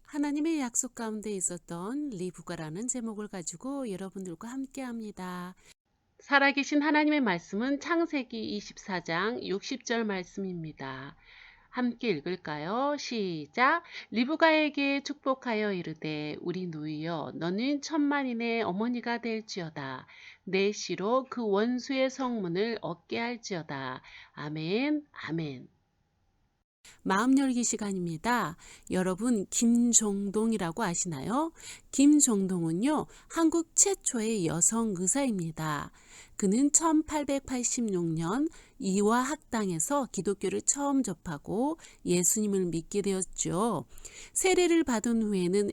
하나님의 약속 가운데 있었던 리브가라는 제목을 가지고 여러분들과 함께 합니다. 살아계신 하나님의 말씀은 창세기 24장 60절 말씀입니다. 함께 읽을까요? 시작. 리브가에게 축복하여 이르되 우리 누이여 너는 천만인의 어머니가 될지어다. 내 씨로 그 원수의 성문을 얻게 할지어다. 아멘. 아멘. 마음 열기 시간입니다. 여러분 김종동이라고 아시나요? 김종동은요, 한국 최초의 여성 의사입니다. 그는 1886년 이화 학당에서 기독교를 처음 접하고 예수님을 믿게 되었죠. 세례를 받은 후에는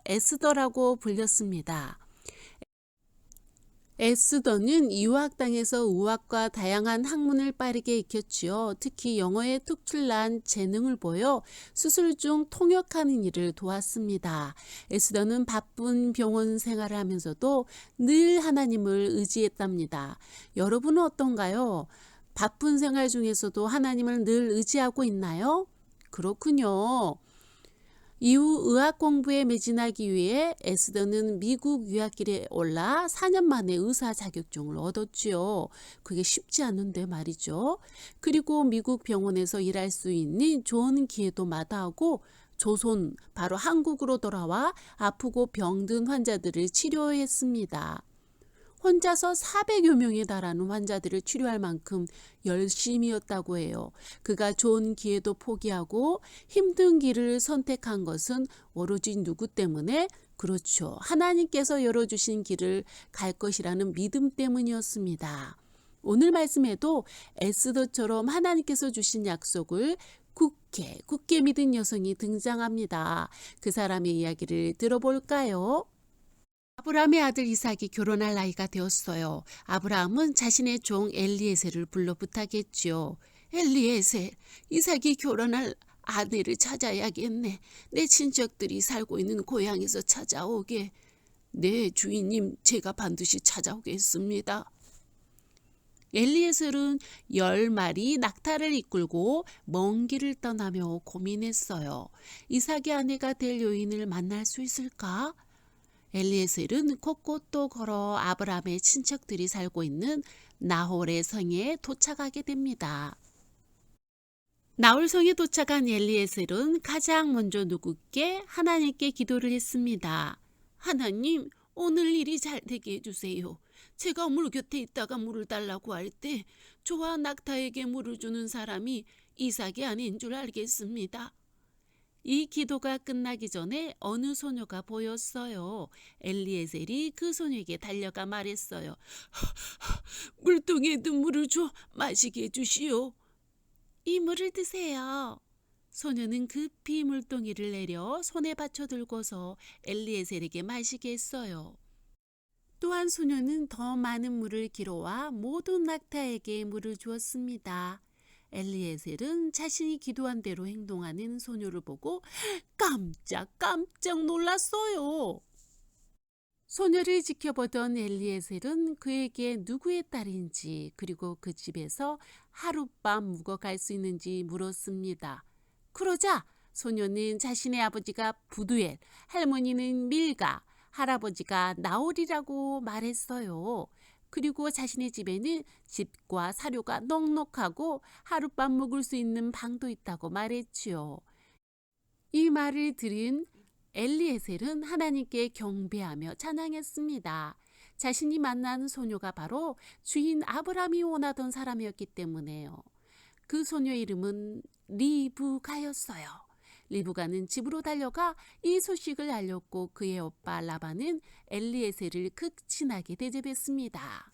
에스더라고 불렸습니다. 에스더는 유학당에서 의학과 다양한 학문을 빠르게 익혔지요. 특히 영어에 특출난 재능을 보여 수술 중 통역하는 일을 도왔습니다. 에스더는 바쁜 병원 생활을 하면서도 늘 하나님을 의지했답니다. 여러분은 어떤가요? 바쁜 생활 중에서도 하나님을 늘 의지하고 있나요? 그렇군요. 이후 의학 공부에 매진하기 위해 에스더는 미국 유학길에 올라 4년 만에 의사 자격증을 얻었지요. 그게 쉽지 않은데 말이죠. 그리고 미국 병원에서 일할 수 있는 좋은 기회도 마다하고 조선, 바로 한국으로 돌아와 아프고 병든 환자들을 치료했습니다. 혼자서 400여 명에 달하는 환자들을 치료할 만큼 열심이었다고 해요. 그가 좋은 기회도 포기하고 힘든 길을 선택한 것은 오로지 누구 때문에? 그렇죠. 하나님께서 열어주신 길을 갈 것이라는 믿음 때문이었습니다. 오늘 말씀에도 에스더처럼 하나님께서 주신 약속을 굳게 믿은 여성이 등장합니다. 그 사람의 이야기를 들어볼까요? 아브라함의 아들 이삭이 결혼할 나이가 되었어요. 아브라함은 자신의 종 엘리에셀을 불러 부탁했지요. 엘리에셀, 이삭이 결혼할 아내를 찾아야겠네. 내 친척들이 살고 있는 고향에서 찾아오게. 네, 주인님, 제가 반드시 찾아오겠습니다. 엘리에셀은 10마리 낙타를 이끌고 먼 길을 떠나며 고민했어요. 이삭의 아내가 될 여인을 만날 수 있을까? 엘리에셀은 곳곳도 걸어 아브라함의 친척들이 살고 있는 나홀의 성에 도착하게 됩니다. 나홀 성에 도착한 엘리에셀은 가장 먼저 누구께 하나님께 기도를 했습니다. 하나님, 오늘 일이 잘 되게 해주세요. 제가 물 곁에 있다가 물을 달라고 할 때 저와 낙타에게 물을 주는 사람이 이삭이 아닌 줄 알겠습니다. 이 기도가 끝나기 전에 어느 소녀가 보였어요. 엘리에셀이 그 소녀에게 달려가 말했어요. 물통에 든 물을 줘 마시게 해주시오. 이 물을 드세요. 소녀는 급히 물동이를 내려 손에 받쳐 들고서 엘리에셀에게 마시게 했어요. 또한 소녀는 더 많은 물을 길어와 모든 낙타에게 물을 주었습니다. 엘리에셀은 자신이 기도한 대로 행동하는 소녀를 보고 깜짝 놀랐어요. 소녀를 지켜보던 엘리에셀은 그에게 누구의 딸인지 그리고 그 집에서 하룻밤 묵어갈 수 있는지 물었습니다. 그러자 소녀는 자신의 아버지가 부두엘, 할머니는 밀가, 할아버지가 나홀이라고 말했어요. 그리고 자신의 집에는 집과 사료가 넉넉하고 하룻밤 묵을 수 있는 방도 있다고 말했지요. 이 말을 들은 엘리에셀은 하나님께 경배하며 찬양했습니다. 자신이 만난 소녀가 바로 주인 아브라함이 원하던 사람이었기 때문에요. 그 소녀의 이름은 리브가였어요. 리브가는 집으로 달려가 이 소식을 알렸고 그의 오빠 라반은 엘리에셀을 극진하게 대접했습니다.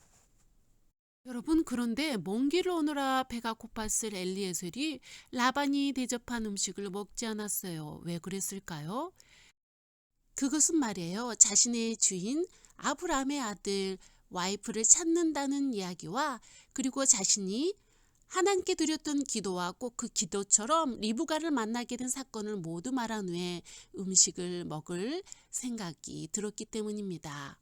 여러분, 그런데 먼 길을 오느라 배가 고팠을 엘리에셀이 라반이 대접한 음식을 먹지 않았어요. 왜 그랬을까요? 그것은 말이에요. 자신의 주인 아브라함의 아들 와이프를 찾는다는 이야기와 그리고 자신이 하나님께 드렸던 기도와 꼭 그 기도처럼 리브가를 만나게 된 사건을 모두 말한 후에 음식을 먹을 생각이 들었기 때문입니다.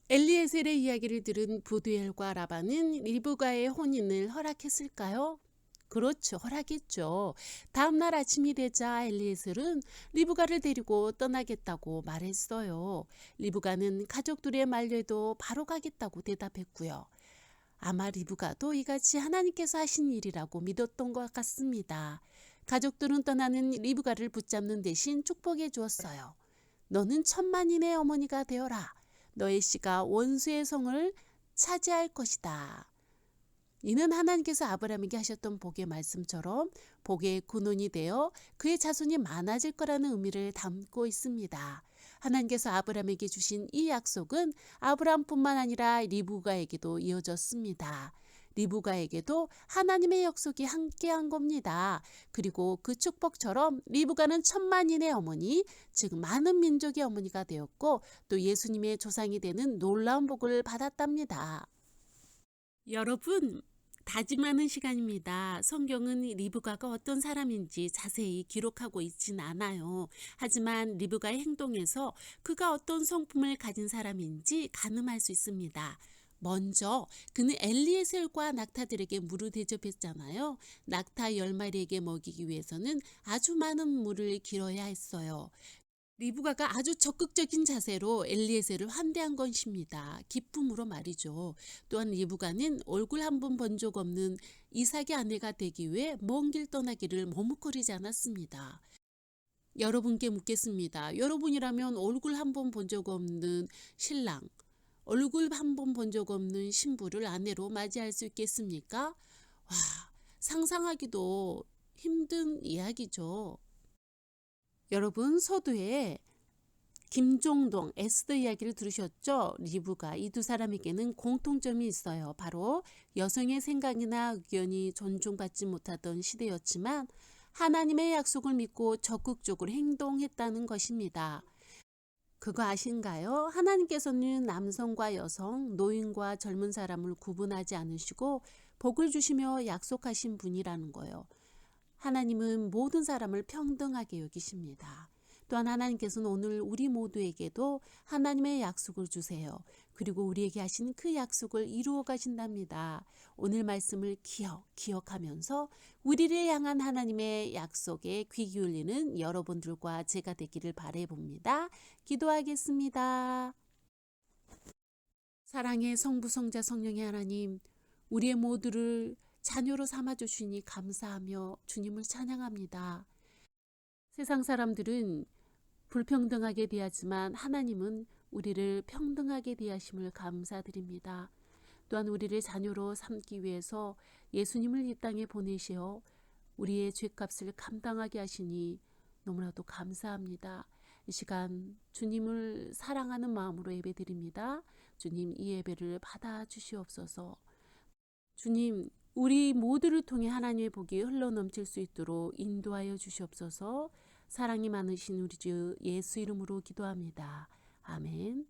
엘리에셀의 이야기를 들은 부두엘과 라반은 리브가의 혼인을 허락했을까요? 그렇죠. 허락했죠. 다음 날 아침이 되자 엘리에셀은 리브가를 데리고 떠나겠다고 말했어요. 리브가는 가족들의 말려도 바로 가겠다고 대답했고요. 아마 리브가도 이같이 하나님께서 하신 일이라고 믿었던 것 같습니다. 가족들은 떠나는 리브가를 붙잡는 대신 축복해 주었어요. 너는 천만인의 어머니가 되어라. 너의 씨가 원수의 성을 차지할 것이다. 이는 하나님께서 아브라함에게 하셨던 복의 말씀처럼 복의 근원이 되어 그의 자손이 많아질 거라는 의미를 담고 있습니다. 하나님께서 아브라함에게 주신 이 약속은 아브라함뿐만 아니라 리브가에게도 이어졌습니다. 리브가에게도 하나님의 약속이 함께한 겁니다. 그리고 그 축복처럼 리브가는 천만인의 어머니, 즉 많은 민족의 어머니가 되었고 또 예수님의 조상이 되는 놀라운 복을 받았답니다. 여러분, 다짐하는 시간입니다. 성경은 리브가가 어떤 사람인지 자세히 기록하고 있진 않아요. 하지만 리브가의 행동에서 그가 어떤 성품을 가진 사람인지 가늠할 수 있습니다. 먼저 그는 엘리에셀과 낙타들에게 물을 대접했잖아요. 낙타 10마리에게 먹이기 위해서는 아주 많은 물을 길어야 했어요. 리브가가 아주 적극적인 자세로 엘리에셀을 환대한 것입니다. 기쁨으로 말이죠. 또한 리브가는 얼굴 한 번 본 적 없는 이삭의 아내가 되기 위해 먼 길 떠나기를 머뭇거리지 않았습니다. 여러분께 묻겠습니다. 여러분이라면 얼굴 한 번 본 적 없는 신랑, 얼굴 한 번 본 적 없는 신부를 아내로 맞이할 수 있겠습니까? 와, 상상하기도 힘든 이야기죠. 여러분, 서두에 김종동 에스더 이야기를 들으셨죠? 리브가 이 두 사람에게는 공통점이 있어요. 바로 여성의 생각이나 의견이 존중받지 못하던 시대였지만 하나님의 약속을 믿고 적극적으로 행동했다는 것입니다. 그거 아신가요? 하나님께서는 남성과 여성, 노인과 젊은 사람을 구분하지 않으시고 복을 주시며 약속하신 분이라는 거예요. 하나님은 모든 사람을 평등하게 여기십니다. 또한 하나님께서는 오늘 우리 모두에게도 하나님의 약속을 주세요. 그리고 우리에게 하신 그 약속을 이루어 가신답니다. 오늘 말씀을 기억하면서 우리를 향한 하나님의 약속에 귀 기울이는 여러분들과 제가 되기를 바라봅니다. 기도하겠습니다. 사랑의 성부, 성자, 성령의 하나님, 우리의 모두를 자녀로 삼아주시니 감사하며 주님을 찬양합니다. 세상 사람들은 불평등하게 대하지만 하나님은 우리를 평등하게 대하심을 감사드립니다. 또한 우리를 자녀로 삼기 위해서 예수님을 이 땅에 보내시어 우리의 죄값을 감당하게 하시니 너무나도 감사합니다. 이 시간 주님을 사랑하는 마음으로 예배드립니다. 주님, 이 예배를 받아 주시옵소서. 주님, 우리 모두를 통해 하나님의 복이 흘러넘칠 수 있도록 인도하여 주시옵소서. 사랑이 많으신 우리 주 예수 이름으로 기도합니다. 아멘.